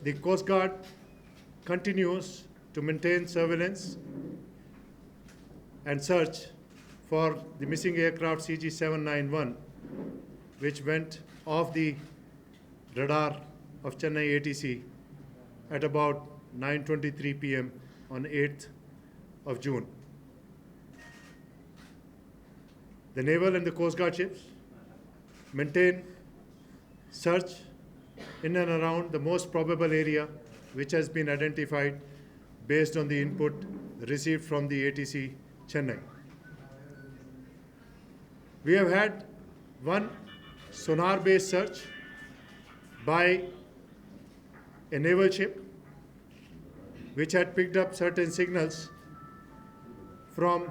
The Coast Guard continues to maintain surveillance and search for the missing aircraft CG791, which went off the radar of Chennai ATC at about 9:23 p.m. on 8th of June. The Naval and the Coast Guard ships maintain search in and around the most probable area which has been identified based on the input received from the ATC Chennai. We have had one sonar-based search by a naval ship which had picked up certain signals from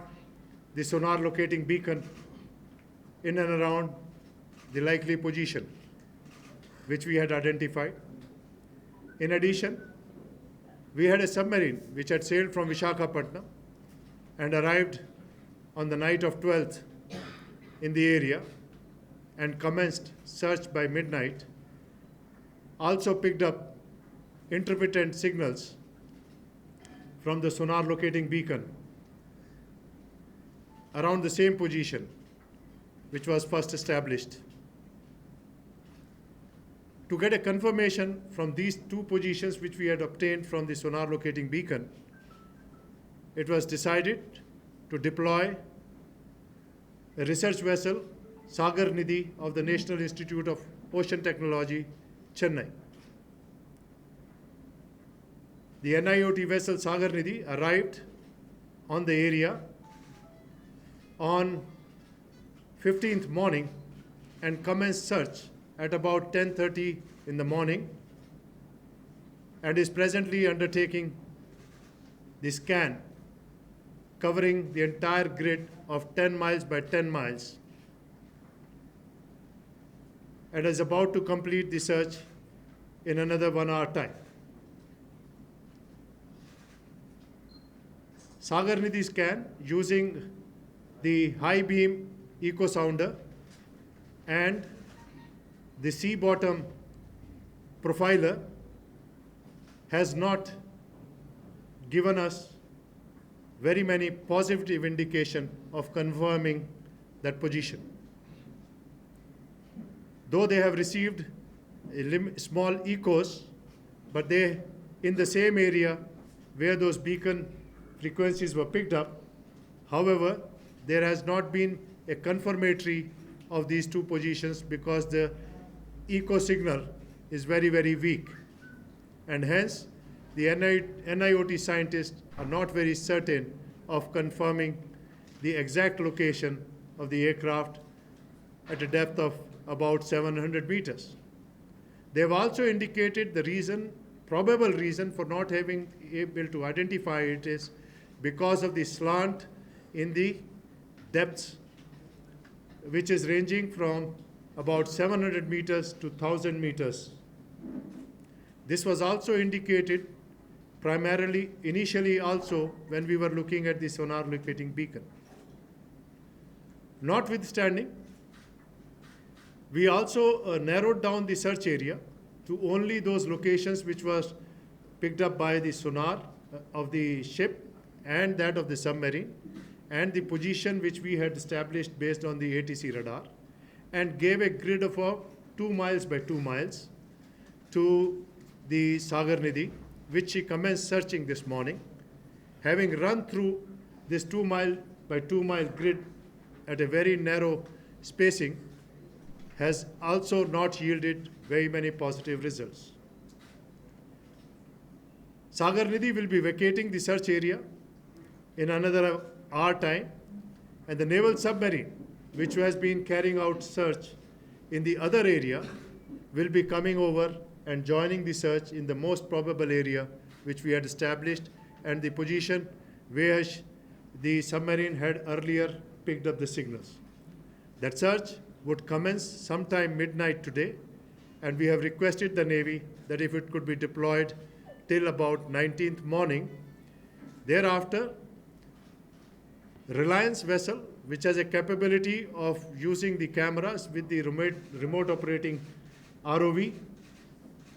the sonar locating beacon in and around the likely position which we had identified. In addition, we had a submarine which had sailed from Visakhapatnam and arrived on the night of 12th in the area and commenced search by midnight, also picked up intermittent signals from the sonar locating beacon around the same position which was first established. To get a confirmation from these two positions which we had obtained from the sonar locating beacon, it was decided to deploy a research vessel, Sagar Nidhi of the National Institute of Ocean Technology, Chennai. The NIOT vessel Sagar Nidhi arrived on the area on 15th morning and commenced search at about 10:30 in the morning and is presently undertaking the scan covering the entire grid of 10 miles by 10 miles and is about to complete the search in another 1 hour time. Sagar Nidhi scan using the high beam echo sounder and the sea bottom profiler has not given us very many positive indication of confirming that position. Though they have received small echoes, but they in the same area where those beacon frequencies were picked up. However, there has not been a confirmatory of these two positions because the echo signal is very, very weak. And hence, the NIOT scientists are not very certain of confirming the exact location of the aircraft at a depth of about 700 meters. They have also indicated the reason, probable reason for not having able to identify it is because of the slant in the depths, which is ranging from about 700 meters to 1,000 meters. This was also indicated primarily, initially also, when we were looking at the sonar locating beacon. Notwithstanding, we also narrowed down the search area to only those locations which was picked up by the sonar of the ship and that of the submarine, and the position which we had established based on the ATC radar, and gave a grid of 2 miles by 2 miles to the Sagar Nidhi, which she commenced searching this morning. Having run through this 2 mile by 2 mile grid at a very narrow spacing, has also not yielded very many positive results. Sagar Nidhi will be vacating the search area in another hour time, and the naval submarine, which has been carrying out search in the other area, will be coming over and joining the search in the most probable area which we had established and the position where the submarine had earlier picked up the signals. That search would commence sometime midnight today, and we have requested the Navy that if it could be deployed till about 19th morning. Thereafter, Reliance vessel, which has a capability of using the cameras with the remote operating ROV,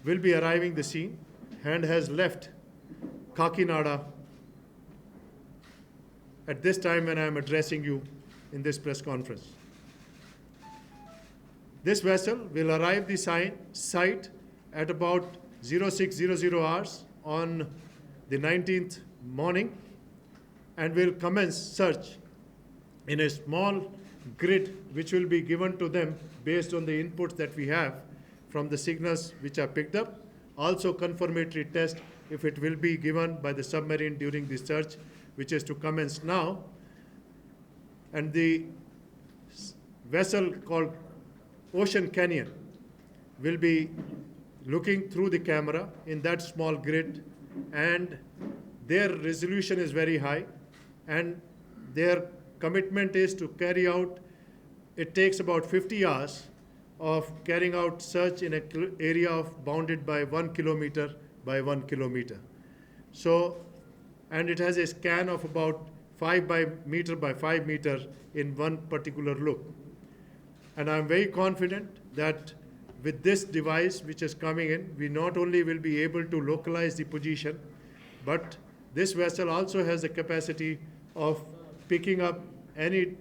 will be arriving the scene and has left Kakinada at this time when I am addressing you in this press conference. This vessel will arrive the site at about 0600 hours on the 19th morning and will commence search in a small grid which will be given to them based on the inputs that we have from the signals which are picked up. Also confirmatory test if it will be given by the submarine during the search, which is to commence now. And the vessel called Ocean Canyon will be looking through the camera in that small grid, and their resolution is very high, and their commitment is to carry out, it takes about 50 hours of carrying out search in an area of bounded by 1 kilometer by 1 kilometer. So, and it has a scan of about 5 meter by 5 meter in one particular look. And I'm very confident that with this device which is coming in, we not only will be able to localize the position, but this vessel also has the capacity of picking up any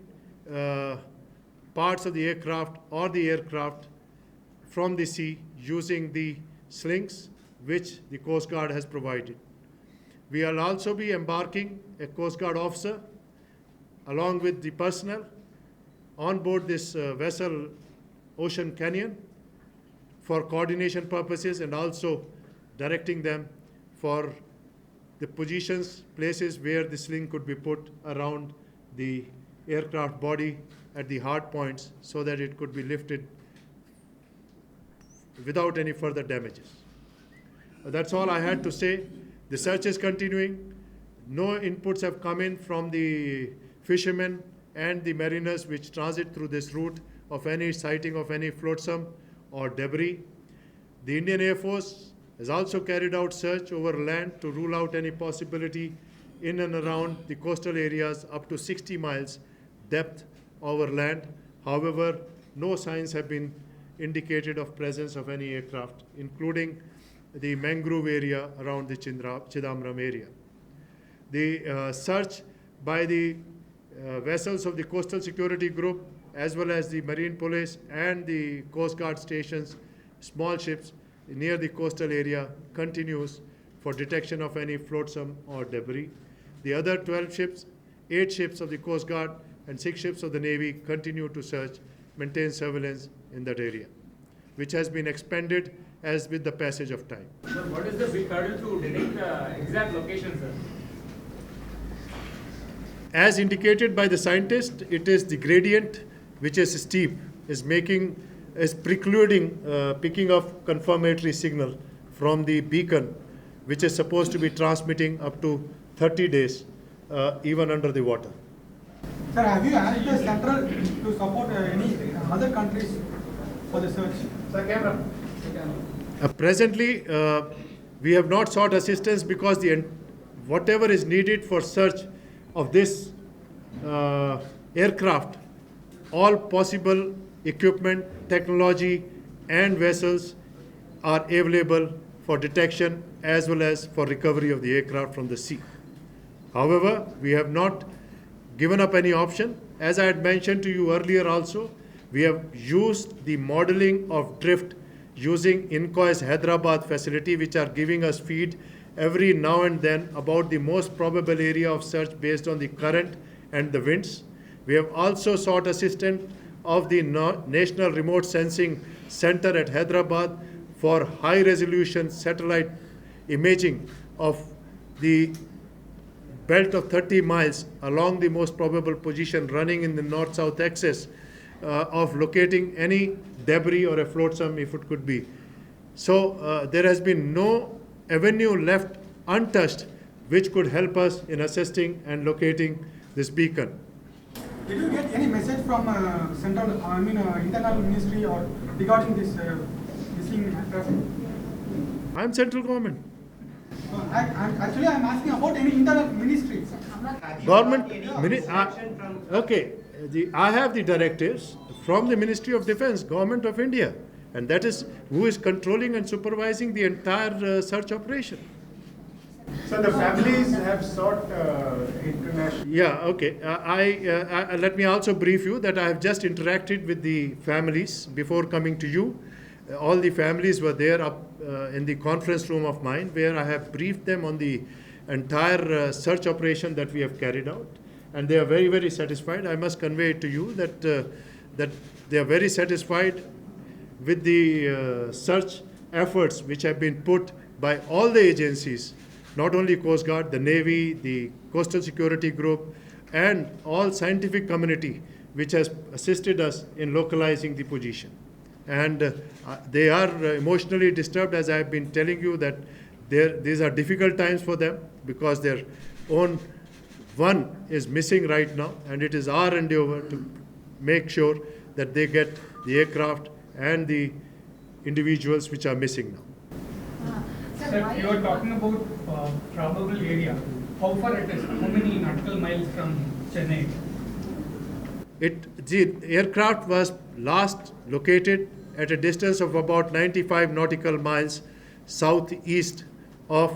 parts of the aircraft or the aircraft from the sea using the slings which the Coast Guard has provided. We will also be embarking a Coast Guard officer along with the personnel on board this vessel Ocean Canyon for coordination purposes and also directing them for the positions, places where the sling could be put around the aircraft body at the hard points so that it could be lifted without any further damages. That's all I had to say. The search is continuing. No inputs have come in from the fishermen and the mariners which transit through this route of any sighting of any flotsam or debris. The Indian Air Force has also carried out search over land to rule out any possibility in and around the coastal areas up to 60 miles depth over land. However, no signs have been indicated of presence of any aircraft, including the mangrove area around the Chidambaram area. The search by the vessels of the Coastal Security Group, as well as the Marine Police and the Coast Guard stations, small ships near the coastal area, continues for detection of any flotsam or debris. The other 12 ships, 8 ships of the Coast Guard and 6 ships of the Navy continue to search, maintain surveillance in that area, which has been expanded as with the passage of time. Sir, what is the big hurdle to detect the exact location, sir? As indicated by the scientist, it is the gradient which is steep, is precluding picking of confirmatory signal from the beacon, which is supposed to be transmitting up to 30 days, even under the water. Sir, have you asked the central to support any other countries for the search? Sir, camera. Presently, we have not sought assistance because whatever is needed for search of this aircraft, all possible equipment, technology, and vessels are available for detection as well as for recovery of the aircraft from the sea. However, we have not given up any option. As I had mentioned to you earlier also, we have used the modeling of drift using INCOI's Hyderabad facility, which are giving us feed every now and then about the most probable area of search based on the current and the winds. We have also sought assistance of the National Remote Sensing Center at Hyderabad for high resolution satellite imaging of the belt of 30 miles along the most probable position running in the north-south axis of locating any debris or a flotsam if it could be. So there has been no avenue left untouched which could help us in assisting and locating this beacon. Did you get any message from internal ministry or regarding this missing aircraft? I am central government. Actually, I'm asking about any internal ministry. Government, okay. I have the directives from the Ministry of Defence, Government of India, And that is who is controlling and supervising the entire search operation. So the families have sought international. Yeah, okay. Let me also brief you that I have just interacted with the families before coming to you. All the families were there up in the conference room of mine, where I have briefed them on the entire search operation that we have carried out, and they are very, very satisfied. I must convey it to you that that they are very satisfied with the search efforts which have been put by all the agencies, not only Coast Guard, the Navy, the Coastal Security Group, and all scientific community which has assisted us in localizing the position. And they are emotionally disturbed, as I have been telling you, that these are difficult times for them because their own one is missing right now, and it is our endeavor to make sure that they get the aircraft and the individuals which are missing now. Sir, you are talking about probable area. How far it is? How many nautical miles from Chennai? The aircraft was last located at a distance of about 95 nautical miles southeast of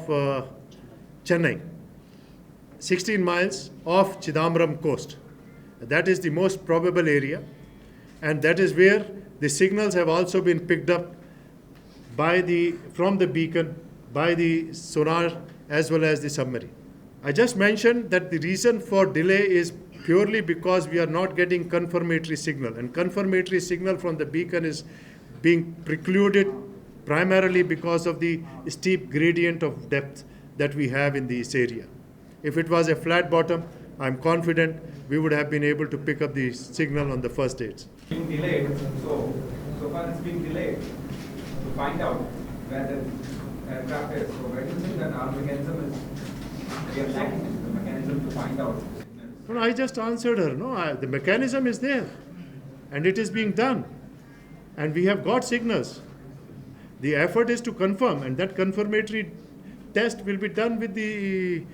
Chennai, 16 miles off Chidambaram coast. That is the most probable area, and that is where the signals have also been picked up from the beacon by the sonar as well as the submarine. I just mentioned that the reason for delay is purely because we are not getting confirmatory signal, and confirmatory signal from the beacon is being precluded primarily because of the steep gradient of depth that we have in this area. If it was a flat bottom, I'm confident we would have been able to pick up the signal on the first dates. Being delayed, so far it's been delayed to find out where the aircraft is. So where do you think that our mechanism is? We are lacking the mechanism to find out. No, I just answered her. No, the mechanism is there, and it is being done, and we have got signals. The effort is to confirm, and that confirmatory test will be done with the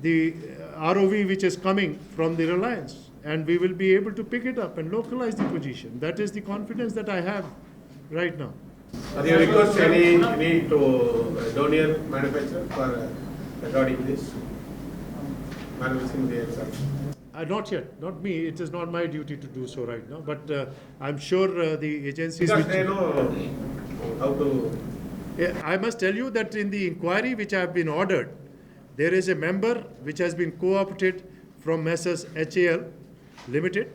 ROV which is coming from the Reliance, and we will be able to pick it up and localize the position. That is the confidence that I have right now. Are you request any to Donier manufacturer for recording this? Manufacturing the aircraft? Not yet, not me. It is not my duty to do so right now. But I'm sure the agencies. Because they know how to. Yeah, I must tell you that in the inquiry which I have been ordered, there is a member which has been co-opted from Messrs. HAL Limited,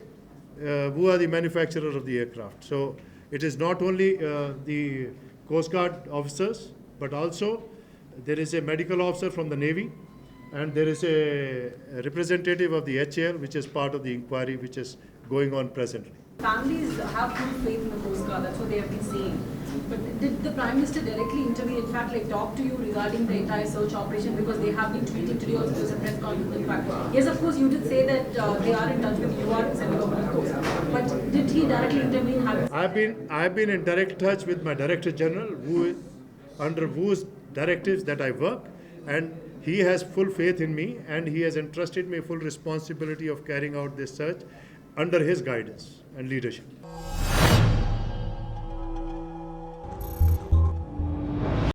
who are the manufacturer of the aircraft. So it is not only the Coast Guard officers, but also there is a medical officer from the Navy, and there is a representative of the HAL, which is part of the inquiry which is going on presently. Families have full faith in the Coast Guard, that's what they have been saying. But did the Prime Minister directly intervene, in fact, like talk to you regarding the entire search operation, because they have been tweeting today also, there's a press conference in fact. Yes, of course, you did say that they are in touch with you, are sending over the coast. But did he directly intervene? I've been in direct touch with my Director General, under whose directives that I work, and he has full faith in me, and he has entrusted me full responsibility of carrying out this search under his guidance and leadership.